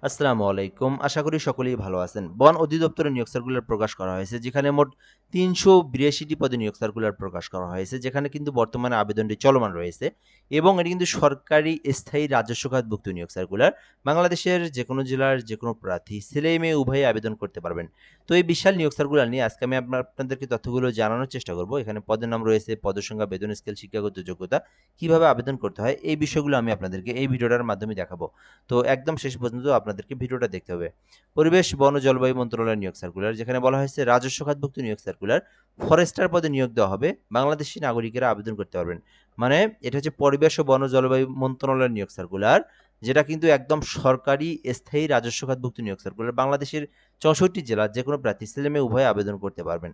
আসসালামু আলাইকুম। আশা করি সকলেই ভালো আছেন। বন অধিদপ্তরের নিয়োগ সার্কুলার প্রকাশ করা হয়েছে, যেখানে মোট ৩৮২টি পদে নিয়োগ সার্কুলার প্রকাশ করা হয়েছে, যেখানে কিন্তু বর্তমানে আবেদনটি চলমান রয়েছে এবং এটি কিন্তু সরকারি স্থায়ী রাজস্ব খাতভুক্ত নিয়োগ সার্কুলার। বাংলাদেশের যেকোনো জেলার যেকোনো প্রার্থী ছেলে-মেয়ে উভয়ই আবেদন করতে পারবেন। তো এই বিশাল নিয়োগ সার্কুলার নিয়ে আজকে আমি আপনাদেরকে তথ্যগুলো জানানোর চেষ্টা করব। এখানে পদের নাম রয়েছে, পদের সংখ্যা, বেতন স্কেল, শিক্ষাগত যোগ্যতা, কিভাবে আবেদন করতে হয়, এই বিষয়গুলো আমি আপনাদেরকে এই ভিডিওটার মাধ্যমে দেখাবো। তো একদম শেষ পর্যন্ত আপনাদেরকে ভিডিওটা দেখতে হবে। পরিবেশ, বন ও জলবায়ু মন্ত্রণালয়ের নিয়োগ সার্কুলার, যেখানে বলা হয়েছে রাজস্ব খাতভুক্ত নিয়োগ সার্কুলার, ফরেস্টার পদে নিয়োগ দেওয়া হবে, বাংলাদেশি নাগরিকেরা আবেদন করতে পারবেন। মানে এটা হচ্ছে পরিবেশ ও বন ও জলবায়ু মন্ত্রণালয়ের নিয়োগ সার্কুলার, যেটা কিন্তু একদম সরকারি স্থায়ী রাজস্ব খাতভুক্ত নিয়োগ সার্কুলার। বাংলাদেশের 64 জেলার যে কোনো প্রার্থী ছেলে-মেয়ে উভয়ে আবেদন করতে পারবেন।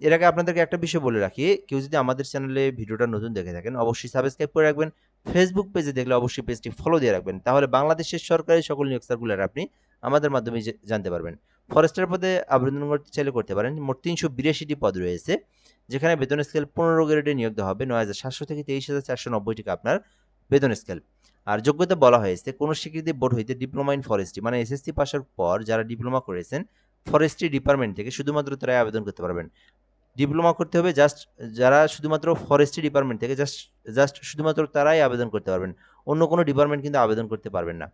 এর আগে আপনাদেরকে একটা বিষয় বলে রাখি, কেউ যদি আমাদের চ্যানেলে ভিডিওটা নতুন দেখে থাকেন অবশ্যই সাবস্ক্রাইব করে রাখবেন। ফেসবুক পেজে দেখলে অবশ্যই পেজটি ফলো দিয়ে রাখবেন। তাহলে বাংলাদেশের সরকারি সকল নিয়োগ সার্কুলার আপনি আমাদের মাধ্যমে জানতে পারবেন। ফরেস্টার পদে আবেদন করতে চাইলে করতে পারেন। মোট ৩৮২টি পদ রয়েছে, যেখানে বেতন স্কেল ১৫ গ্রেডে নিয়োগ দেওয়া হবে। ৯,৭০০ থেকে ২৩,৪৯০ টাকা আপনার বেতন স্কেল। আর যোগ্যতা বলা হয়েছে কোনো স্বীকৃতি বোর্ড হইতে ডিপ্লোমা ইন ফরেস্ট্রি, মানে এসএসসি পাশের পর যারা ডিপ্লোমা করেছেন ফরেস্ট্রি ডিপার্টমেন্ট থেকে, শুধুমাত্র তারাই আবেদন করতে পারবেন। ডিপ্লোমা করতে হবে জাস্ট যারা শুধুমাত্র ফরেস্ট্রি ডিপার্টমেন্ট থেকে, জাস্ট জাস্ট শুধুমাত্র তারাই আবেদন করতে পারবেন। অন্য কোনো ডিপার্টমেন্ট কিন্তু আবেদন করতে পারবেন না।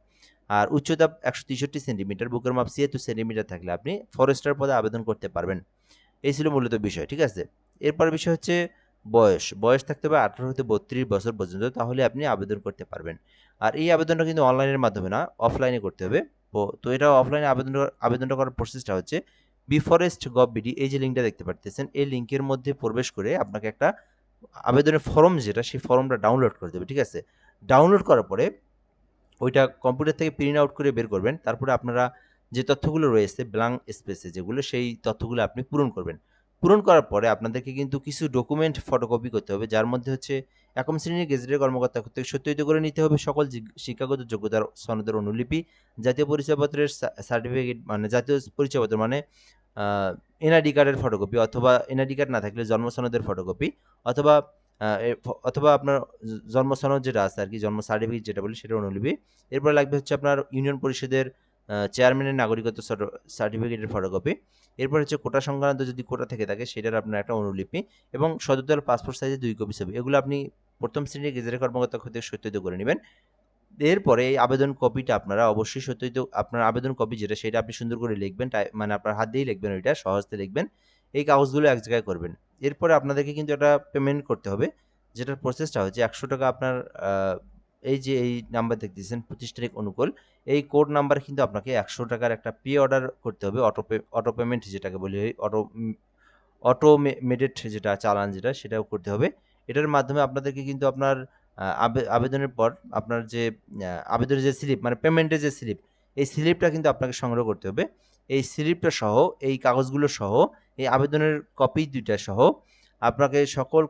আর উচ্চতা ১৬৩ সেন্টিমিটার, বুকের মাপ ৭৬ সেন্টিমিটার থাকলে আপনি ফরেস্টার পদে আবেদন করতে পারবেন। এই ছিল মূলত বিষয়, ঠিক আছে? এরপর বিষয় হচ্ছে বয়স। বয়স থাকতে হবে ১৮ হতে ৩২ বছর পর্যন্ত, তাহলে আপনি আবেদন করতে পারবেন। আর এই আবেদনটা কিন্তু অনলাইনের মাধ্যমে না, অফলাইনে করতে হবে। তো এটা অফলাইনে আবেদনটা করার প্রসেসটা হচ্ছে bforest.gov.bd, এই যে লিঙ্কটা দেখতে পারতেছেন, এই লিঙ্কের মধ্যে প্রবেশ করে আপনাকে একটা আবেদনের ফর্ম, যেটা সেই ফর্মটা ডাউনলোড করে দেবে, ঠিক আছে? ডাউনলোড করার পরে ওইটা কম্পিউটার থেকে প্রিন্ট আউট করে বের করবেন। তারপরে আপনারা যে তথ্যগুলো রয়েছে ব্ল্যাঙ্ক স্পেসে যেগুলো, সেই তথ্যগুলো আপনি পূরণ করবেন। পূরণ করার পরে আপনাদেরকে কিন্তু কিছু ডকুমেন্ট ফটোকপি করতে হবে, যার মধ্যে হচ্ছে ১ম শ্রেণীর গেজেটের কর্মকর্তা কর্তৃক সত্যায়িত করে নিতে হবে সকল শিক্ষাগত যোগ্যতার সনদের অনুলিপি, জাতীয় পরিচয়পত্রের সার্টিফিকেট, মানে জাতীয় পরিচয়পত্র মানে এনআইডি কার্ডের ফটোকপি, অথবা এনআইডি কার্ড না থাকলে জন্ম সনদের ফটোকপি, অথবা অথবা আপনার জন্ম সনদ যেটা আছে আরকি, জন্ম সার্টিফিকেট যেটা বলি সেটার অনুলিপি। এরপরে লাগবে হচ্ছে আপনার ইউনিয়ন পরিষদের চেয়ারম্যানের নাগরিকত্ব সার্টিফিকেটের ফটোকপি। এরপর হচ্ছে কোটা সংক্রান্ত যদি কোটা থেকে থাকে সেটার আপনার একটা অনুলিপি, এবং সদ্যতল পাসপোর্ট সাইজের ২ কপি ছবি। এগুলো আপনি ১ম শ্রেণীর গেজেটের কর্মকর্তা কর্তৃক সত্যায়িত করে নিবেন। এরপরে এই আবেদন কপিটা আপনারা অবশ্যই সত্যায়িত, আপনার আবেদন কপি যেটা সেটা আপনি সুন্দর করে লিখবেন, মানে আপনার হাত দিয়েই লিখবেন, ওইটা সহজতে লিখবেন। এই কাগজগুলো এক জায়গায় করবেন। এরপরে আপনাদেরকে কিন্তু একটা পেমেন্ট করতে হবে, যেটার প্রসেসটা হচ্ছে ৳১০০ আপনার এই যে এই নাম্বার দেখতেছেন ২৫ তারিখ অনুকূল, এই কোড নাম্বারে কিন্তু আপনাকে ৳১০০ একটা পে অর্ডার করতে হবে। অটো পেমেন্ট যেটাকে বলি, অটোমেটেড যেটা চালান যেটা, সেটাও করতে হবে। এটার মাধ্যমে আপনাদেরকে কিন্তু আপনার আবেদনের পর আপনার যে আবেদনের যে স্লিপ, মানে পেমেন্টের যে স্লিপ, এই স্লিপটা কিন্তু আপনাকে সংগ্রহ করতে হবে। এই স্লিপটা সহ, এই কাগজগুলো সহ, এই আবেদনের কপি ২ টা সহ আপনাকে সকল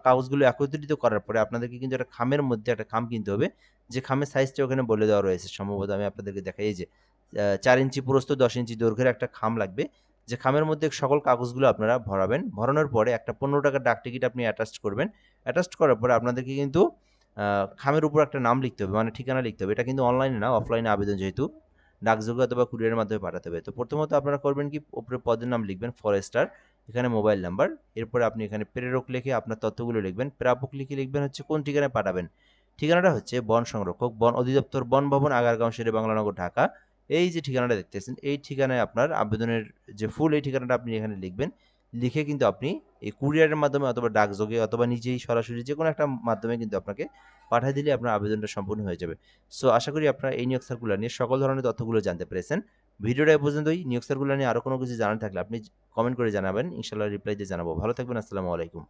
কাগজগুলো একত্রিত করার পরে আপনাদেরকে কিন্তু একটা খামের মধ্যে একটা খাম কিনতে হবে। যে খামের সাইজটা ওখানে বলে দেওয়া রয়েছে, সম্ভবত আমি আপনাদেরকে দেখাই। এই যে ৪ ইঞ্চি প্রস্থ, ১০ ইঞ্চি দৈর্ঘ্যের একটা খাম লাগবে। যে খামের মধ্যে সকল কাগজগুলো আপনারা ভরাবেন। ভরানোর পরে একটা ৳১৫ ডাক টিকিট আপনি অ্যাটাচড করবেন। অ্যাটাচড করার পরে আপনাদেরকে কিন্তু আ খামের উপর একটা নাম লিখতে হবে, মানে ঠিকানা লিখতে হবে। এটা কিন্তু অনলাইনে না, অফলাইনে আবেদন, যেহেতু ডাকযোগে অথবা কুরিয়ারের মাধ্যমে পাঠাতে হবে। তো প্রথমত আপনারা করবেন কি, উপরে পদের নাম লিখবেন ফরেস্টার, এখানে মোবাইল নাম্বার, এরপরে আপনি এখানে প্রেরক লিখে আপনার তথ্যগুলো লিখবেন। প্রাপক লিখে লিখবেন হচ্ছে কোন ঠিকানায় পাঠাবেন। ঠিকানাটা হচ্ছে বন সংরক্ষক, বন অধিদপ্তর, বন ভবন, আগারগাঁও, শেরেবাংলানগর, ঢাকা। এই যে ঠিকানাটা দেখতেছেন, এই ঠিকানায় আপনার আবেদনের যে ফুল, এই ঠিকানাটা আপনি এখানে লিখবেন। লিখে কিন্তু আপনি এই কুরিয়ারের মাধ্যমে অথবা ডাকযোগে অথবা নিজেই সরাসরি যেকোনো একটা মাধ্যমে কিন্তু আপনাকে পাঠিয়ে দিলে আপনার আবেদনটা সম্পূর্ণ হয়ে যাবে। সো আশা করি আপনারা এই নিয়োগ সার্কুলার নিয়ে সকল ধরনের তথ্যগুলো জানতে পেরেছেন। ভিডিওটা এ পর্যন্তই। নিয়োগ সার্কুলার নিয়ে আরো কোনো কিছু জানার থাকলে আপনি কমেন্ট করে জানাবেন। ইনশাআল্লাহ রিপ্লাই দিয়ে জানাবো। ভালো থাকবেন। আসসালামু আলাইকুম।